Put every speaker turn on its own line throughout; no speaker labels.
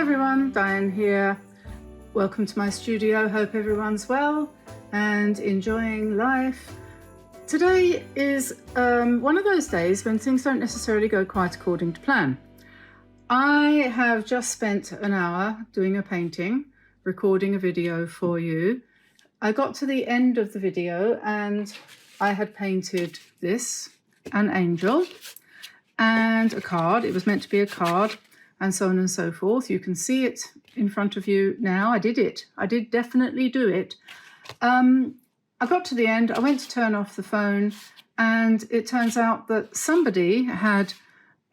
everyone, Diane here. Welcome to my studio. Hope everyone's well and enjoying life. Today is one of those days when things don't necessarily go quite according to plan. I have just spent an hour doing a painting, recording a video for you. I got to the end of the video and I had painted this, an angel, and a card. It was meant to be a card, and so on and so forth. You can see it in front of you now. I did it. I did definitely do it. I got to the end. I went to turn off the phone, and it turns out that somebody had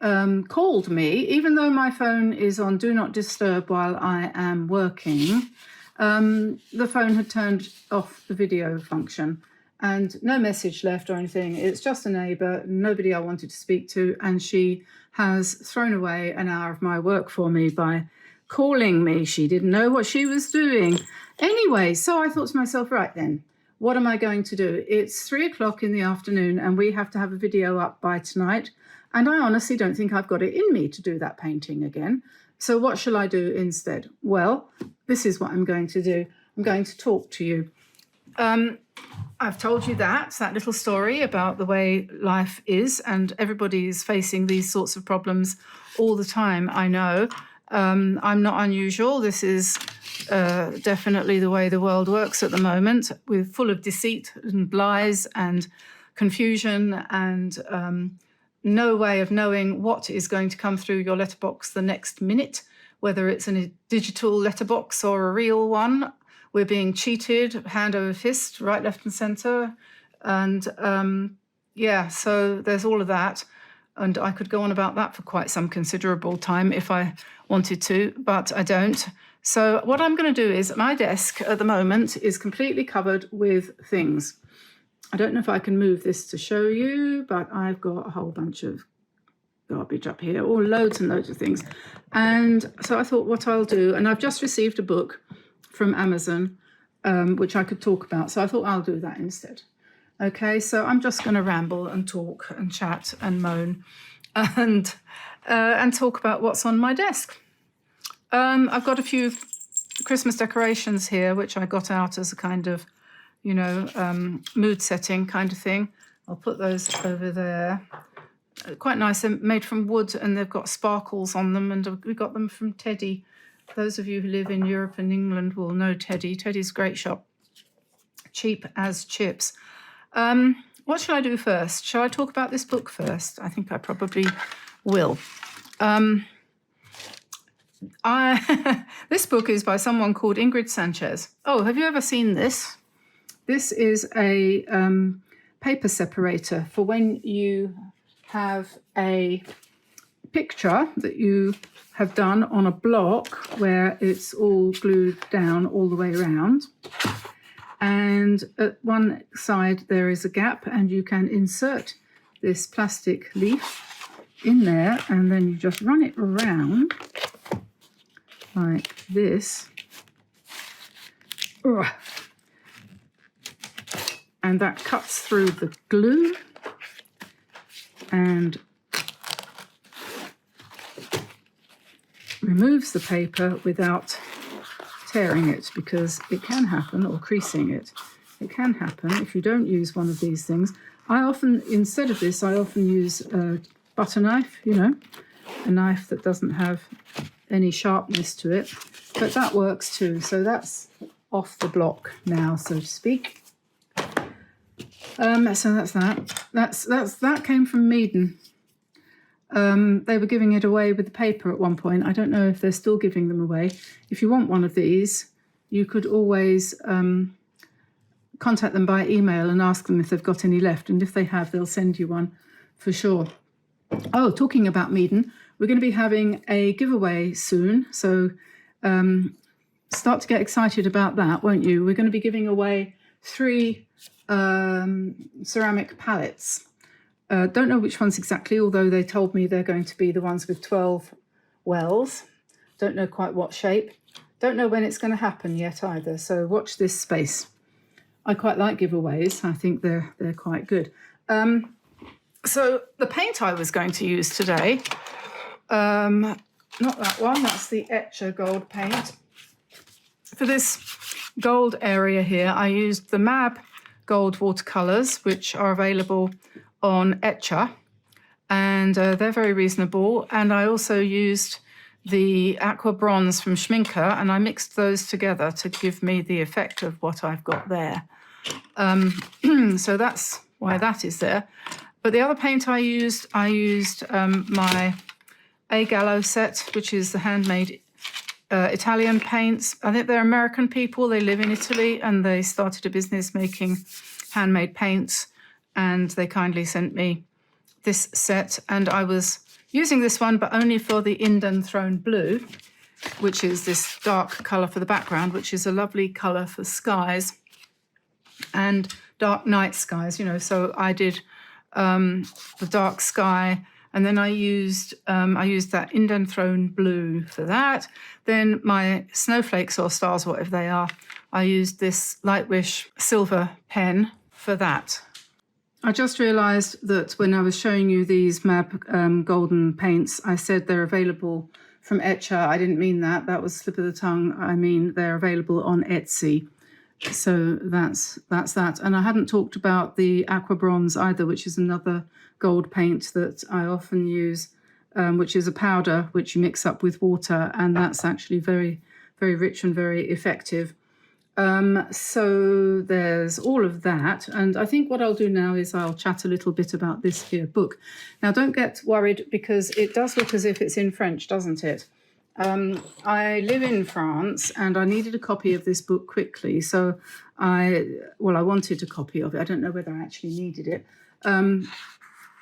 called me, even though my phone is on Do Not Disturb while I am working. The phone had turned off the video function and no message left or anything. It's just a neighbour, nobody I wanted to speak to, and she has thrown away an hour of my work for me by calling me. She didn't know what she was doing. Anyway, so I thought to myself, right then, what am I going to do? It's 3 o'clock in the afternoon and we have to have a video up by tonight. And I honestly don't think I've got it in me to do that painting again. So what shall I do instead? Well, this is what I'm going to do. I'm going to talk to you. I've told you that little story about the way life is, and everybody is facing these sorts of problems all the time, I know. I'm not unusual. This is definitely the way the world works at the moment. We're full of deceit and lies and confusion and no way of knowing what is going to come through your letterbox the next minute, whether it's a digital letterbox or a real one. We're being cheated, hand over fist, right, left and centre. And so there's all of that. And I could go on about that for quite some considerable time if I wanted to, but I don't. So what I'm going to do is my desk at the moment is completely covered with things. I don't know if I can move this to show you, but I've got a whole bunch of garbage up here, or loads and loads of things. And so I thought what I'll do, and I've just received a book from Amazon, which I could talk about. So I thought I'll do that instead. Okay, so I'm just going to ramble and talk and chat and moan and talk about what's on my desk. I've got a few Christmas decorations here, which I got out as a kind of, mood setting kind of thing. I'll put those over there. Quite nice. They're made from wood and they've got sparkles on them, and we got them from Teddy. Those of you who live in Europe and England will know Teddy. Teddy's a great shop. Cheap as chips. What shall I do first? Shall I talk about this book first? I think I probably will. This book is by someone called Ingrid Sanchez. Oh, have you ever seen this? This is a paper separator for when you have a picture that you have done on a block where it's all glued down all the way around. And at one side there is a gap, and you can insert this plastic leaf in there, and then you just run it around like this. And that cuts through the glue and removes the paper without tearing it, because it can happen, or creasing it. It can happen if you don't use one of these things. Instead of this, I often use a butter knife, a knife that doesn't have any sharpness to it, but that works too. So that's off the block now, so to speak. So that's that. That came from Meeden. They were giving it away with the paper at one point. I don't know if they're still giving them away. If you want one of these, you could always contact them by email and ask them if they've got any left. And if they have, they'll send you one for sure. Oh, talking about Meeden, we're going to be having a giveaway soon. So start to get excited about that, won't you? We're going to be giving away 3 ceramic palettes. Don't know which ones exactly, although they told me they're going to be the ones with 12 wells. Don't know quite what shape. Don't know when it's going to happen yet either, so watch this space. I quite like giveaways. I think they're quite good. So the paint I was going to use today not that one, that's the Etcher gold paint. For this gold area here, I used the Mab gold watercolors, which are available on Etcher, and they're very reasonable. And I also used the aqua bronze from Schminker, and I mixed those together to give me the effect of what I've got there. So that's why that is there. But the other paint I used my A Gallo set, which is the handmade Italian paints. I think they're American people. They live in Italy, and they started a business making handmade paints, and they kindly sent me this set. And I was using this one, but only for the Inden Throne Blue, which is this dark colour for the background, which is a lovely colour for skies and dark night skies, you know. So I did the dark sky, and then I used that Inden Throne Blue for that. Then my snowflakes or stars, whatever they are, I used this Lightwish silver pen for that. I just realised that when I was showing you these Mab golden paints, I said they're available from Etcher. I didn't mean that. That was a slip of the tongue. I mean they're available on Etsy. So that's that. And I hadn't talked about the aqua bronze either, which is another gold paint that I often use, which is a powder which you mix up with water, and that's actually very, very rich and very effective. So there's all of that. And I think what I'll do now is I'll chat a little bit about this here book. Now, don't get worried, because it does look as if it's in French, doesn't it? I live in France, and I needed a copy of this book quickly. So I wanted a copy of it. I don't know whether I actually needed it.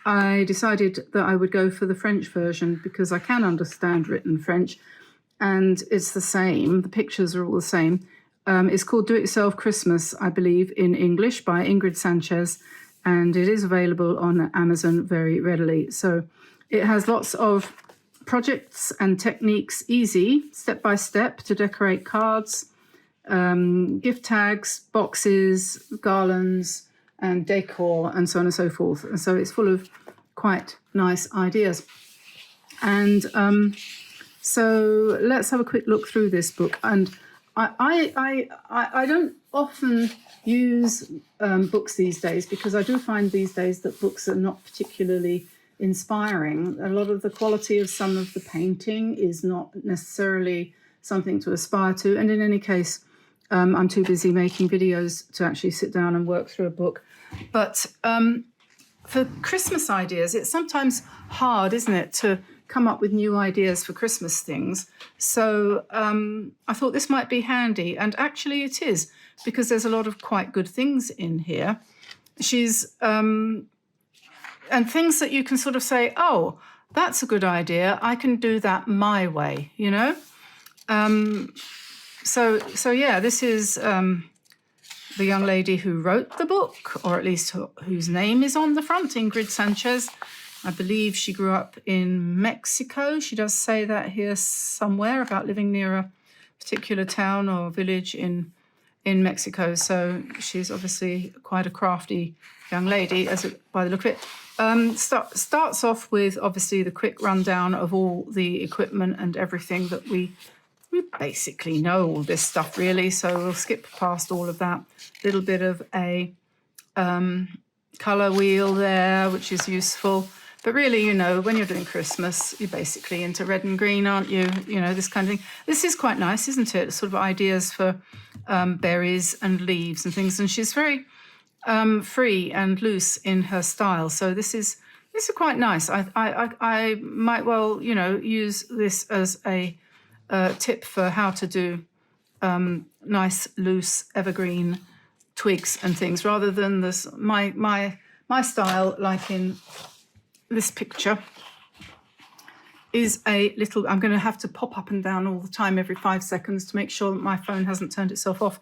I decided that I would go for the French version because I can understand written French, and it's the same. The pictures are all the same. It's called Do It Yourself Christmas, I believe, in English by Ingrid Sanchez, and it is available on Amazon very readily. So it has lots of projects and techniques, easy, step by step, to decorate cards, gift tags, boxes, garlands, and decor, and so on and so forth. And so it's full of quite nice ideas. And so let's have a quick look through this book. And I don't often use books these days, because I do find these days that books are not particularly inspiring. A lot of the quality of some of the painting is not necessarily something to aspire to. And in any case, I'm too busy making videos to actually sit down and work through a book. But for Christmas ideas, it's sometimes hard, isn't it, to come up with new ideas for Christmas things. So I thought this might be handy. And actually it is, because there's a lot of quite good things in here. And things that you can sort of say, oh, that's a good idea. I can do that my way, you know? So yeah, this is the young lady who wrote the book, or at least whose name is on the front, Ingrid Sanchez. I believe she grew up in Mexico. She does say that here somewhere, about living near a particular town or village in Mexico. So she's obviously quite a crafty young lady, by the look of it. Starts off with, obviously, the quick rundown of all the equipment and everything that we basically know all this stuff, really. So we'll skip past all of that. Little bit of a colour wheel there, which is useful. But really, you know, when you're doing Christmas, you're basically into red and green, aren't you? You know, this kind of thing. This is quite nice, isn't it? Sort of ideas for berries and leaves and things. And she's very free and loose in her style. So this is quite nice. I might well, you know, use this as a tip for how to do nice, loose, evergreen twigs and things, rather than this my style, like in this picture, is a little. I'm going to have to pop up and down all the time, every 5 seconds, to make sure that my phone hasn't turned itself off.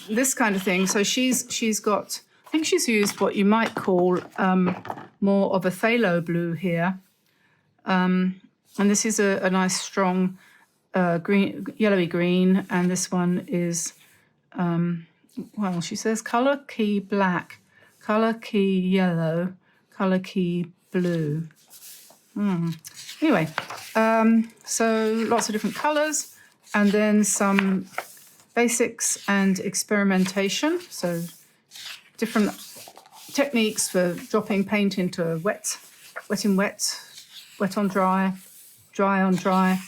This kind of thing. So she's got, I think she's used what you might call more of a phthalo blue here. And this is a nice strong green, yellowy green. And this one is, well, she says colour key black, colour key yellow, colour key blue. Anyway, so lots of different colours, and then some basics and experimentation. So different techniques for dropping paint into wet in wet, wet on dry, dry on dry,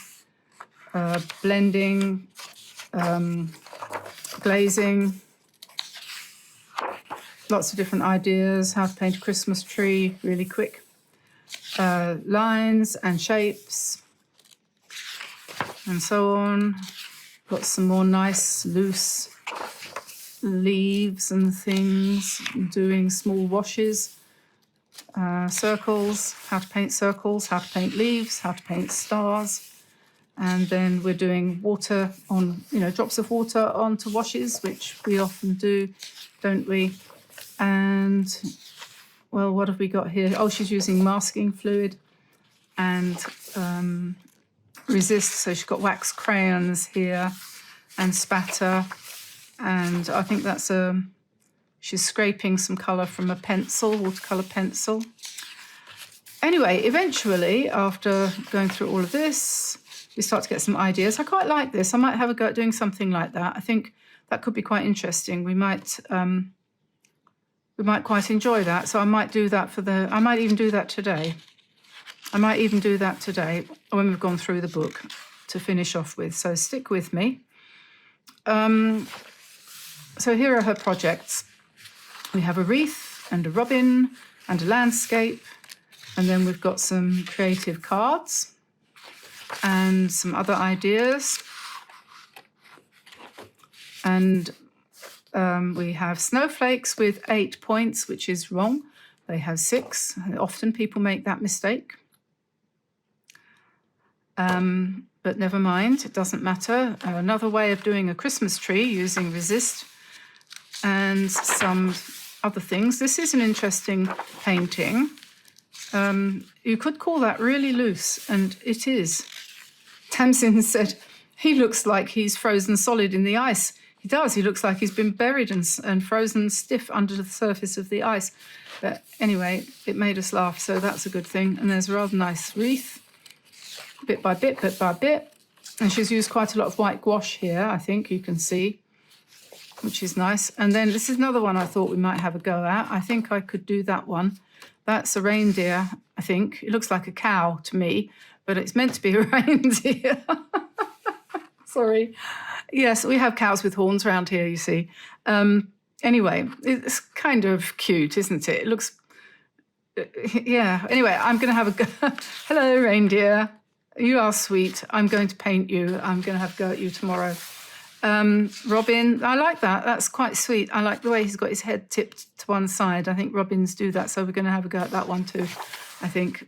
blending, glazing, lots of different ideas, how to paint a Christmas tree really quick, lines and shapes, and so on. Got some more nice loose leaves and things, doing small washes, circles, how to paint circles, how to paint leaves, how to paint stars. And then we're doing water on, drops of water onto washes, which we often do, don't we? And, well, what have we got here? Oh, she's using masking fluid and resist. So she's got wax crayons here and spatter. And I think that's she's scraping some colour from a pencil, watercolour pencil. Anyway, eventually, after going through all of this, we start to get some ideas. I quite like this. I might have a go at doing something like that. I think that could be quite interesting. We might quite enjoy that. So I might do that I might even do that today. When we've gone through the book to finish off with. So stick with me. So here are her projects. We have a wreath and a robin and a landscape. And then we've got some creative cards and some other ideas. And we have snowflakes with 8 points, which is wrong. They have 6. Often people make that mistake. But never mind, it doesn't matter. Another way of doing a Christmas tree using resist and some other things. This is an interesting painting. You could call that really loose, and it is. Tamsin said, he looks like he's frozen solid in the ice. He does. He looks like he's been buried and frozen stiff under the surface of the ice. But anyway, it made us laugh, so that's a good thing. And there's a rather nice wreath, bit by bit. And she's used quite a lot of white gouache here, I think you can see, which is nice. And then this is another one I thought we might have a go at. I think I could do that one. That's a reindeer, I think. It looks like a cow to me, but it's meant to be a reindeer. Sorry. Yes, we have cows with horns around here, you see. Anyway, it's kind of cute, isn't it? It looks, yeah. Anyway, I'm going to have a go. Hello, reindeer. You are sweet. I'm going to paint you. I'm going to have a go at you tomorrow. Robin, I like that. That's quite sweet. I like the way he's got his head tipped to one side. I think robins do that, so we're going to have a go at that one too. I think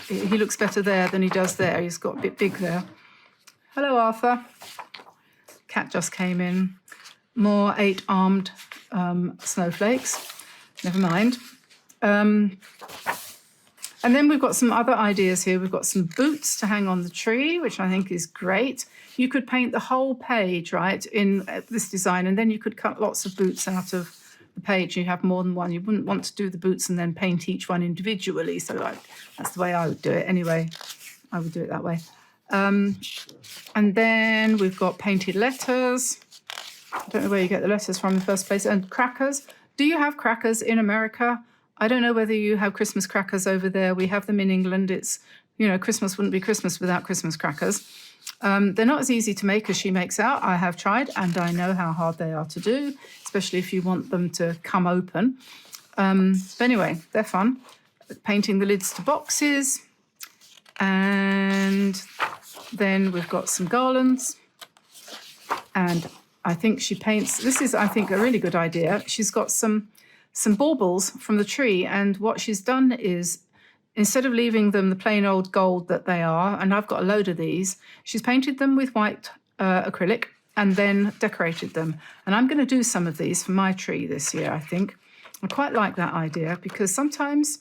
he looks better there than he does there. He's got a bit big there. Hello, Arthur. Cat just came in. More 8-armed snowflakes. Never mind. And then we've got some other ideas here. We've got some boots to hang on the tree, which I think is great. You could paint the whole page, right, in this design, and then you could cut lots of boots out of the page. You have more than one. You wouldn't want to do the boots and then paint each one individually. So that's the way I would do it. Anyway, I would do it that way. And then we've got painted letters. I don't know where you get the letters from in the first place. And crackers. Do you have crackers in America? I don't know whether you have Christmas crackers over there. We have them in England. It's, Christmas wouldn't be Christmas without Christmas crackers. They're not as easy to make as she makes out. I have tried, and I know how hard they are to do, especially if you want them to come open. But anyway, they're fun. Painting the lids to boxes. And then we've got some garlands. And I think she paints, this is, I think, a really good idea. She's got some baubles from the tree, and what she's done is, instead of leaving them the plain old gold that they are, and I've got a load of these, she's painted them with white acrylic and then decorated them. And I'm going to do some of these for my tree this year, I think. I quite like that idea, because sometimes,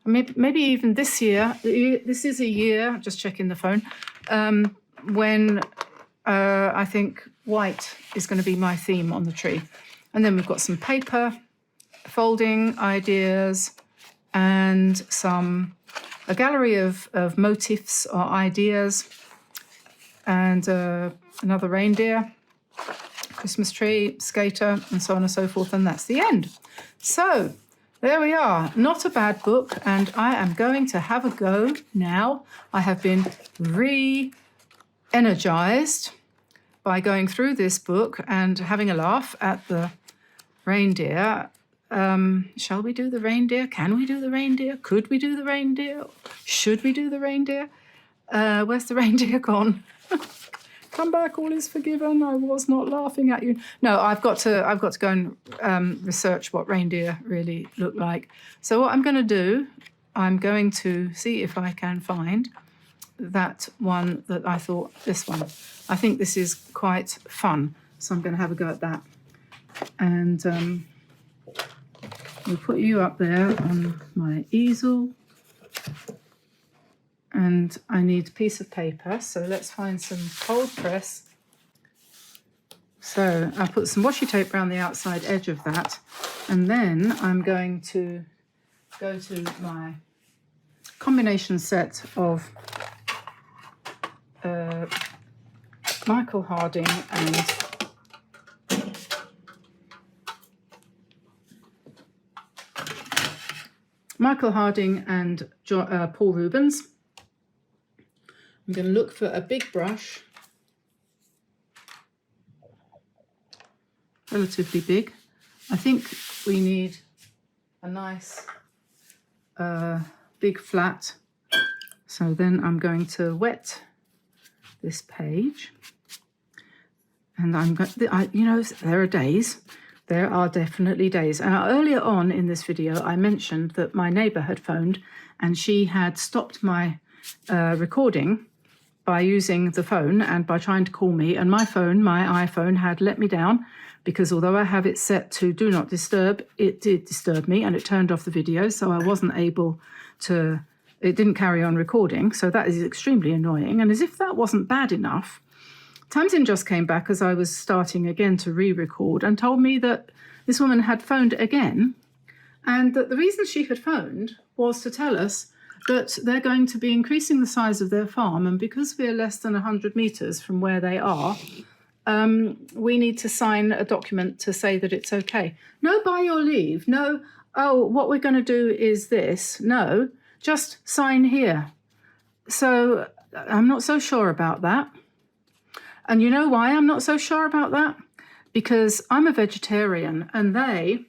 maybe even this year, this is a year, just checking the phone, when I think white is going to be my theme on the tree. And then we've got some paper, folding ideas, and some a gallery of motifs or ideas, and another reindeer, Christmas tree, skater, and so on and so forth, and that's the end. So there we are. Not a bad book, and I am going to have a go now. I have been re-energized by going through this book and having a laugh at the reindeer. Shall we do the reindeer? Can we do the reindeer? Could we do the reindeer? Should we do the reindeer? Where's the reindeer gone? Come back, all is forgiven. I was not laughing at you. No, I've got to go and research what reindeer really look like. So what I'm going to do, I'm going to see if I can find that one that I thought, this one. I think this is quite fun, so I'm going to have a go at that. And we'll put you up there on my easel. And I need a piece of paper, so let's find some cold press. So I'll put some washi tape around the outside edge of that, and then I'm going to go to my combination set of Michael Harding and Paul Rubens. I'm going to look for a big brush, relatively big. I think we need a nice big flat. So then I'm going to wet this page, and I'm going. You know, there are days. There are definitely days. And earlier on in this video, I mentioned that my neighbour had phoned, and she had stopped my recording by using the phone and by trying to call me, and my iPhone had let me down, because although I have it set to do not disturb, it did disturb me and it turned off the video, so I wasn't able to, it didn't carry on recording, so that is extremely annoying. And as if that wasn't bad enough, Tamsin just came back as I was starting again to re-record and told me that this woman had phoned again, and that the reason she had phoned was to tell us that they're going to be increasing the size of their farm, and because we're less than 100 metres from where they are, we need to sign a document to say that it's okay. No, by your leave. No, oh, what we're going to do is this. No, just sign here. So I'm not so sure about that. And you know why I'm not so sure about that? Because I'm a vegetarian and they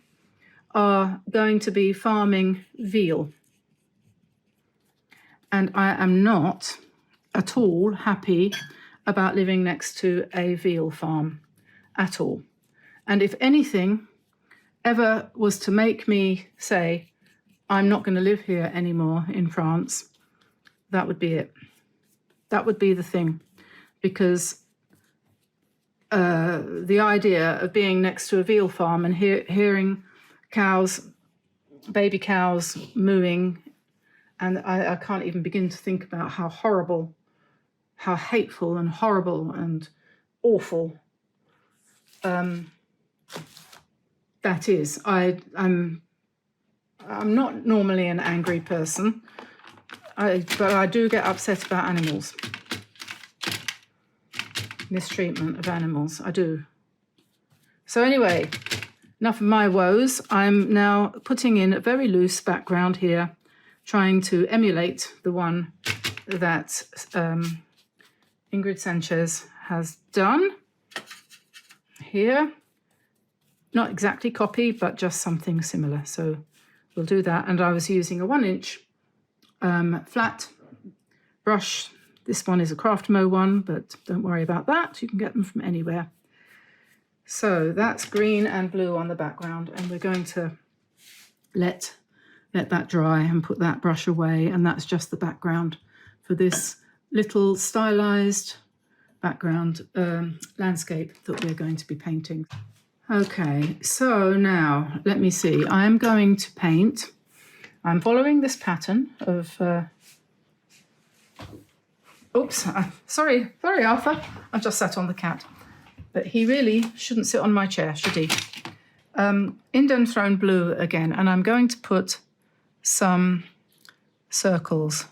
are going to be farming veal. And I am not at all happy about living next to a veal farm at all. And if anything ever was to make me say, I'm not going to live here anymore in France, that would be it. That would be the thing. Because the idea of being next to a veal farm and hearing cows, baby cows mooing, and I can't even begin to think about how horrible, how hateful and horrible and awful that is. I'm not normally an angry person, but I do get upset about animals. Mistreatment of animals, I do. So anyway, enough of my woes. I'm now putting in a very loose background here, trying to emulate the one that Ingrid Sanchez has done here. Not exactly copy, but just something similar. So we'll do that. And I was using a 1-inch flat brush. This one is a Craftmo one, but don't worry about that. You can get them from anywhere. So that's green and blue on the background, and we're going to let that dry and put that brush away, and that's just the background for this little stylized background landscape that we're going to be painting. Okay, so now let me see. I'm going to paint. I'm following this pattern of oops, sorry Arthur, I've just sat on the cat, but he really shouldn't sit on my chair, should he? Indenthrone blue again, and I'm going to put some circles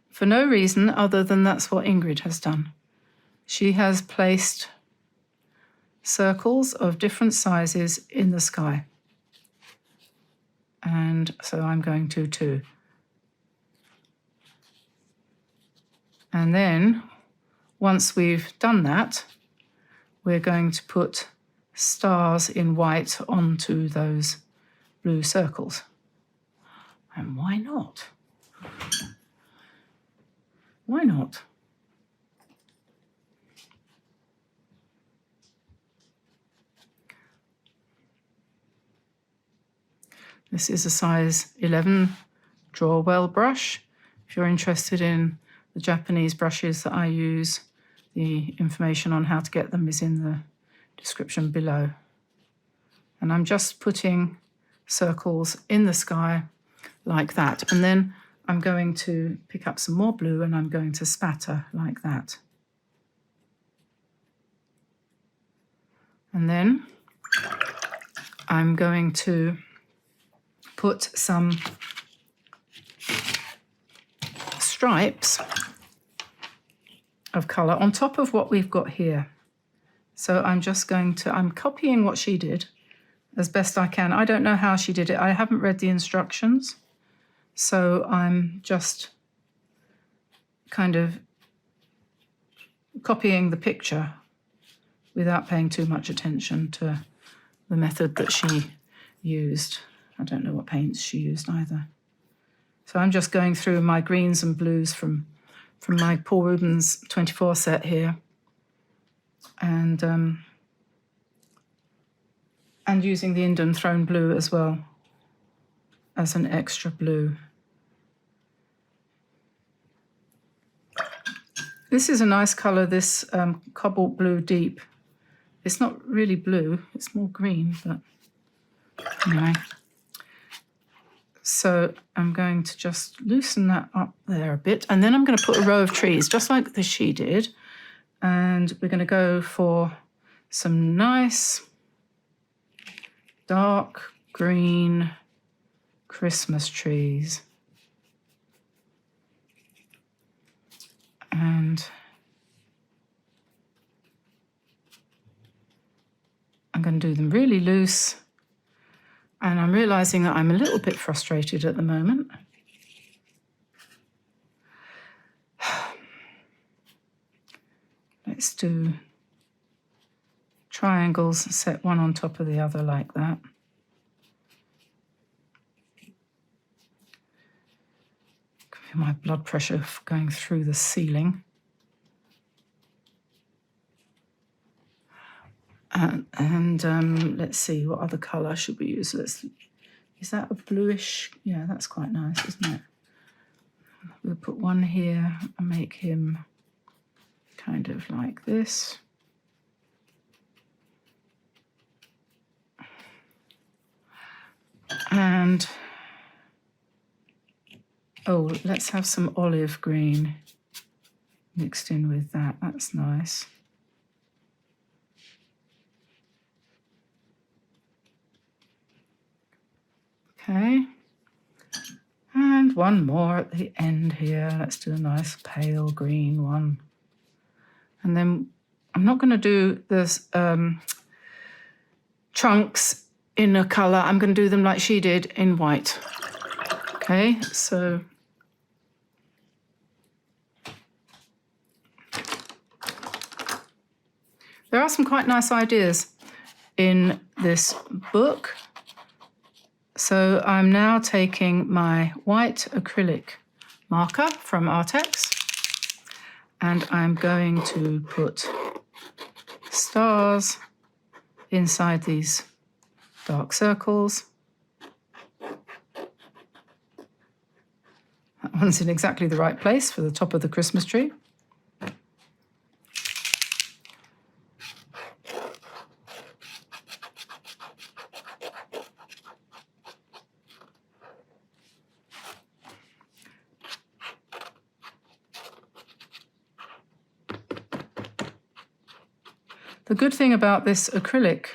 for no reason other than that's what Ingrid has done. She has placed circles of different sizes in the sky. And so I'm going to too. And then once we've done that, we're going to put stars in white onto those blue circles. And why not? Why not? This is a size 11 draw well brush. If you're interested in the Japanese brushes that I use, the information on how to get them is in the description below. And I'm just putting circles in the sky like that. And then I'm going to pick up some more blue and I'm going to spatter like that. And then I'm going to put some stripes of colour on top of what we've got here. So I'm copying what she did as best I can. I don't know how she did it. I haven't read the instructions. So I'm just kind of copying the picture without paying too much attention to the method that she used. I don't know what paints she used either. So I'm just going through my greens and blues from my Paul Rubens 24 set here, and using the Indian Throne blue as well as an extra blue. This is a nice colour, this cobalt blue deep. It's not really blue, it's more green, but anyway. So I'm going to just loosen that up there a bit, and then I'm going to put a row of trees, just like the she did, and we're going to go for some nice dark green Christmas trees. And I'm going to do them really loose. And I'm realising that I'm a little bit frustrated at the moment. Let's do triangles, set one on top of the other like that. I can feel my blood pressure going through the ceiling. And let's see, what other colour should we use? Is that a bluish? Yeah, that's quite nice, isn't it? We'll put one here and make him kind of like this. And, oh, let's have some olive green mixed in with that. That's nice. Okay, and one more at the end here. Let's do a nice pale green one. And then I'm not going to do this trunks in a colour. I'm going to do them like she did in white. Okay, so there are some quite nice ideas in this book. So I'm now taking my white acrylic marker from Artex, and I'm going to put stars inside these dark circles. That one's in exactly the right place for the top of the Christmas tree. The good thing about this acrylic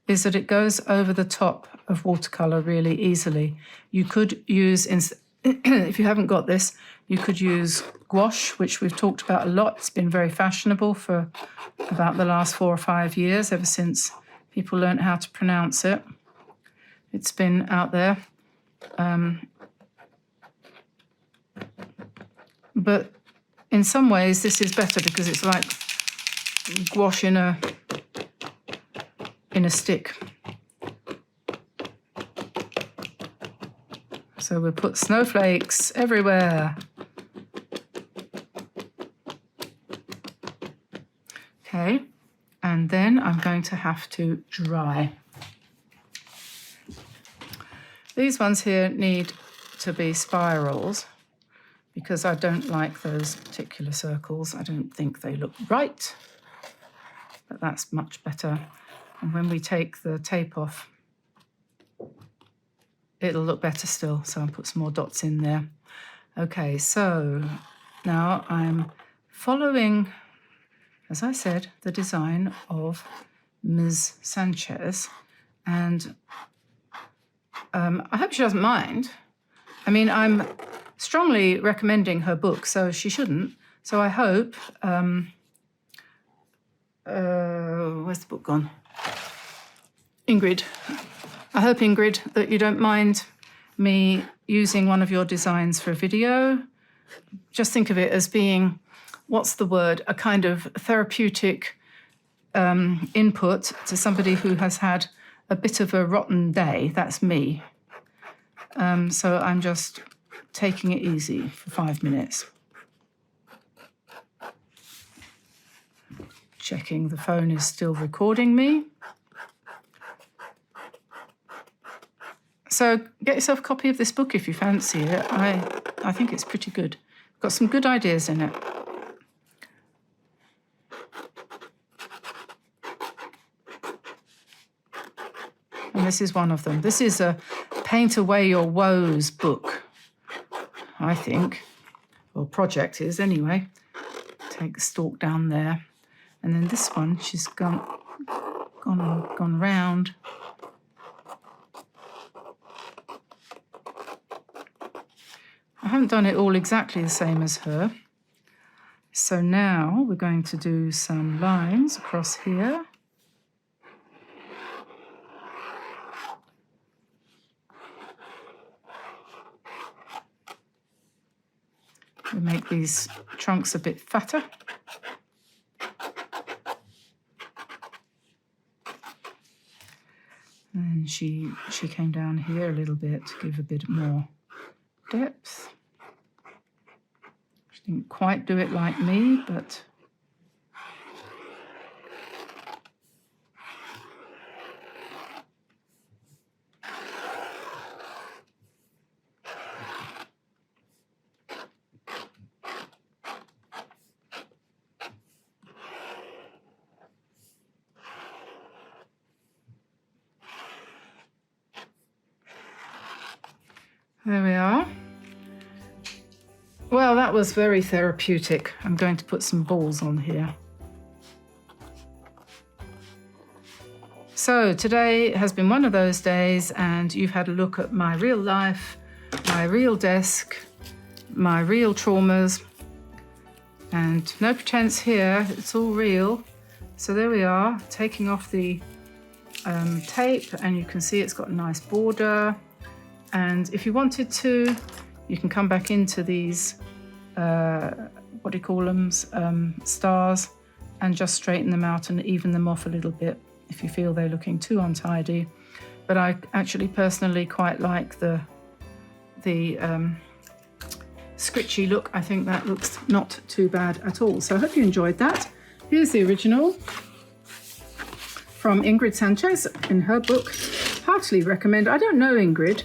is that it goes over the top of watercolour really easily. You could use, if you haven't got this, you could use gouache, which we've talked about a lot. It's been very fashionable for about the last 4 or 5 years, ever since people learned how to pronounce it. It's been out there. But in some ways, this is better because it's like gouache in a stick. So we'll put snowflakes everywhere. Okay, and then I'm going to have to dry. These ones here need to be spirals because I don't like those particular circles. I don't think they look right, but that's much better. And when we take the tape off, it'll look better still. So I'll put some more dots in there. Okay, so now I'm following, as I said, the design of Ms. Sanchez, and I hope she doesn't mind. I mean, I'm strongly recommending her book, so she shouldn't. So I hope, where's the book gone? Ingrid. I hope, Ingrid, that you don't mind me using one of your designs for a video. Just think of it as being, what's the word, a kind of therapeutic input to somebody who has had a bit of a rotten day. That's me. So I'm just taking it easy for 5 minutes. Checking the phone is still recording me. So get yourself a copy of this book if you fancy it. I think it's pretty good. Got some good ideas in it. And this is one of them. This is a Paint Away Your Woes book, I think. Or project is anyway. Take the stalk down there. And then this one, she's gone round. I haven't done it all exactly the same as her. So now we're going to do some lines across here. We make these trunks a bit fatter. And she came down here a little bit to give a bit more depth. She didn't quite do it like me, but there we are. Well, that was very therapeutic. I'm going to put some balls on here. So today has been one of those days, and you've had a look at my real life, my real desk, my real traumas, and no pretense here, it's all real. So there we are, taking off the tape, and you can see it's got a nice border. And if you wanted to, you can come back into these, what do you call them, stars, and just straighten them out and even them off a little bit if you feel they're looking too untidy. But I actually personally quite like the scritchy look. I think that looks not too bad at all. So I hope you enjoyed that. Here's the original from Ingrid Sanchez in her book. Heartily recommend. I don't know Ingrid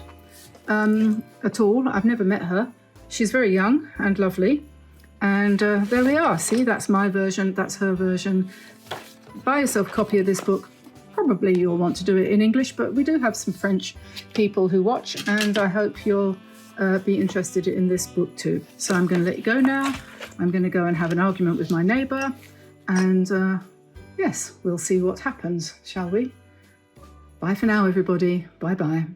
at all. I've never met her. She's very young and lovely. And there we are. See, that's my version. That's her version. Buy yourself a copy of this book. Probably you'll want to do it in English, but we do have some French people who watch, and I hope you'll be interested in this book too. So I'm going to let you go now. I'm going to go and have an argument with my neighbour, and yes, we'll see what happens, shall we? Bye for now, everybody. Bye-bye.